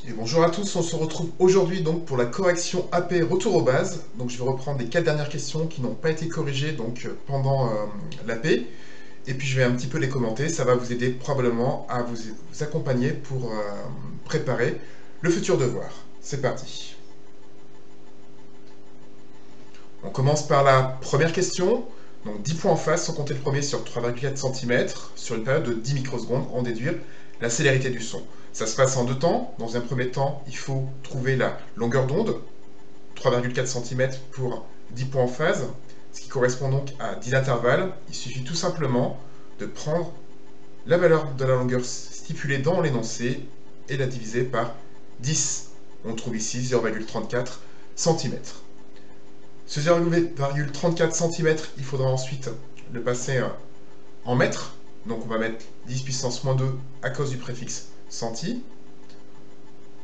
Et bonjour à tous, on se retrouve aujourd'hui donc pour la correction AP retour aux bases. Donc je vais reprendre les 4 dernières questions qui n'ont pas été corrigées pendant l'AP. Et puis je vais un petit peu les commenter, ça va vous aider probablement à vous accompagner pour préparer le futur devoir. C'est parti. On commence par la première question. Donc 10 points en face, sans compter le premier sur 3,4 cm, sur une période de 10 microsecondes, en déduire la célérité du son. Ça se passe en deux temps. Dans un premier temps, il faut trouver la longueur d'onde, 3,4 cm pour 10 points en phase, ce qui correspond donc à 10 intervalles. Il suffit tout simplement de prendre la valeur de la longueur stipulée dans l'énoncé et la diviser par 10. On trouve ici 0,34 cm. Ce 0,34 cm, il faudra ensuite le passer en mètres. Donc on va mettre 10 puissance moins 2 à cause du préfixe centi.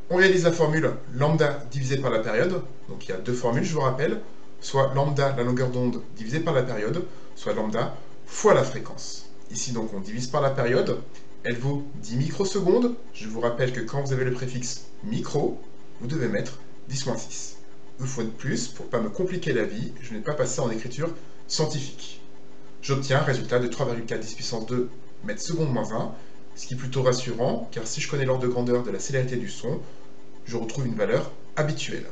On réalise la formule lambda divisé par la période. Donc il y a deux formules, je vous rappelle. Soit lambda, la longueur d'onde, divisé par la période, soit lambda fois la fréquence. Ici donc on divise par la période. Elle vaut 10 microsecondes. Je vous rappelle que quand vous avez le préfixe micro, vous devez mettre 10-6. Une fois de plus, pour ne pas me compliquer la vie, je n'ai pas passé en écriture scientifique. J'obtiens un résultat de 3,4 10 puissance 2 mètres secondes moins 1, ce qui est plutôt rassurant, car si je connais l'ordre de grandeur de la célérité du son, je retrouve une valeur habituelle.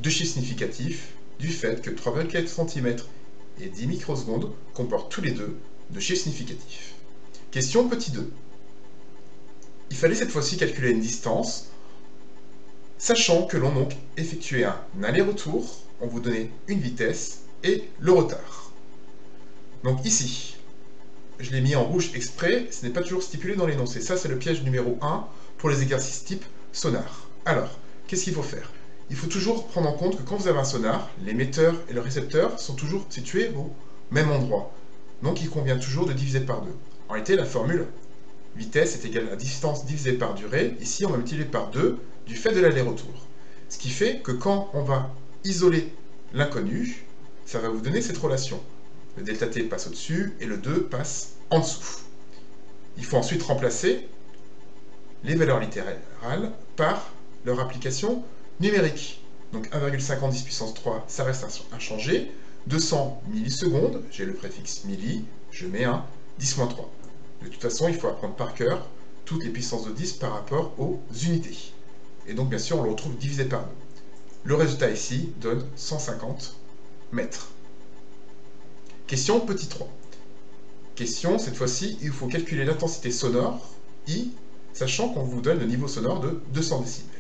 Deux chiffres significatifs du fait que 3,4 cm et 10 microsecondes comportent tous les deux deux chiffres significatifs. Question petit 2. Il fallait cette fois-ci calculer une distance, sachant que l'on donc effectuait un aller-retour, on vous donnait une vitesse et le retard. Donc ici, je l'ai mis en rouge exprès, ce n'est pas toujours stipulé dans l'énoncé. Ça, c'est le piège numéro 1 pour les exercices type sonar. Alors, qu'est-ce qu'il faut faire? Il faut toujours prendre en compte que quand vous avez un sonar, l'émetteur et le récepteur sont toujours situés au même endroit. Donc il convient toujours de diviser par 2. En réalité, la formule vitesse est égale à distance divisée par durée. Ici, on va multiplier par 2 du fait de l'aller-retour. Ce qui fait que quand on va isoler l'inconnu, ça va vous donner cette relation. Le delta t passe au-dessus et le 2 passe en dessous. Il faut ensuite remplacer les valeurs littérales par leur application numérique. Donc 1,50 10 puissance 3, ça reste inchangé. 200 millisecondes, j'ai le préfixe milli, je mets un 10-3. De toute façon, il faut apprendre par cœur toutes les puissances de 10 par rapport aux unités. Et donc, bien sûr, on le retrouve divisé par 2. Le résultat ici donne 150 mètres. Question petit 3. Question, cette fois-ci, il faut calculer l'intensité sonore, I, sachant qu'on vous donne le niveau sonore de 200 décibels.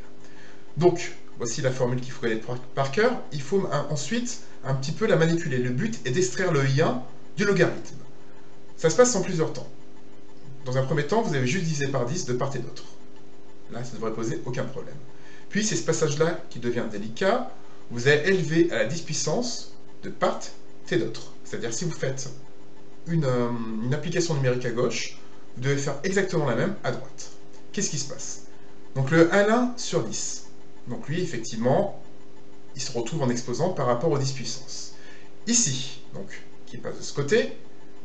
Donc, voici la formule qu'il faut connaître par cœur. Il faut ensuite un petit peu la manipuler. Le but est d'extraire le I1 du logarithme. Ça se passe en plusieurs temps. Dans un premier temps, vous avez juste divisé par 10 de part et d'autre. Là, ça ne devrait poser aucun problème. Puis, c'est ce passage-là qui devient délicat. Vous allez élever à la 10 puissance de part et d'autre. C'est-à-dire, si vous faites une application numérique à gauche, vous devez faire exactement la même à droite. Qu'est-ce qui se passe? Donc, le 1 sur 10. Donc, lui, effectivement, il se retrouve en exposant par rapport aux 10 puissance. Ici, donc, qui passe de ce côté,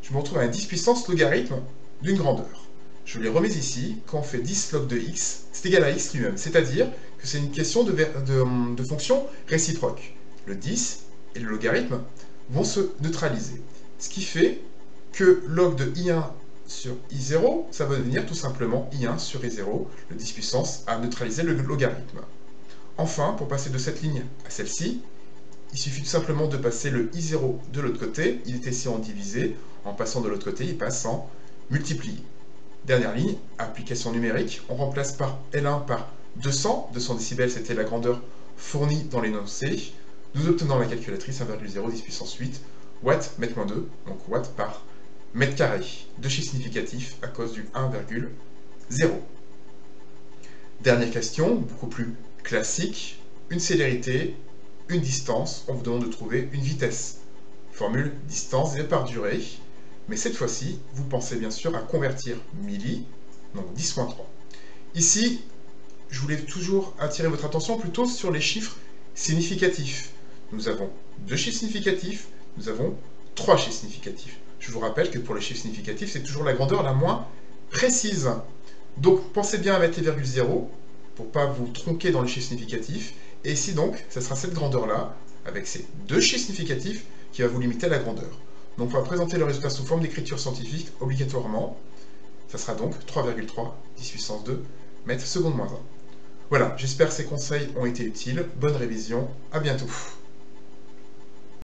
je me retrouve à un 10 puissance logarithme d'une grandeur. Je les remets ici, quand on fait 10 log de x, c'est égal à x lui-même, c'est-à-dire que c'est une question de fonction réciproque. Le 10 et le logarithme vont se neutraliser. Ce qui fait que log de i1 sur i0, ça va devenir tout simplement i1 sur i0, le 10 puissance a neutralisé le logarithme. Enfin, pour passer de cette ligne à celle-ci, il suffit tout simplement de passer le i0 de l'autre côté, il est ici en divisé, en passant de l'autre côté, il passe en multiplié. Dernière ligne, application numérique, on remplace par L1 par 200, 200 décibels c'était la grandeur fournie dans l'énoncé, nous obtenons la calculatrice 1,0 10 puissance 8, watts, mètre moins 2, donc watts par mètre carré, deux chiffres significatifs à cause du 1,0. Dernière question, beaucoup plus classique, une célérité, une distance, on vous demande de trouver une vitesse. Formule distance divisée par durée, mais cette fois-ci, vous pensez bien sûr à convertir milli, donc 10-3. Ici, je voulais toujours attirer votre attention plutôt sur les chiffres significatifs. Nous avons deux chiffres significatifs, nous avons trois chiffres significatifs. Je vous rappelle que pour les chiffres significatifs, c'est toujours la grandeur la moins précise. Donc, pensez bien à mettre les virgules 0, pour pas vous tronquer dans les chiffres significatifs. Et ici donc, ça sera cette grandeur-là, avec ces deux chiffres significatifs, qui va vous limiter à la grandeur. Donc on va présenter le résultat sous forme d'écriture scientifique, obligatoirement. Ça sera donc 3,3 10 puissance 2 mètres seconde moins 1. Voilà, j'espère que ces conseils ont été utiles. Bonne révision, à bientôt.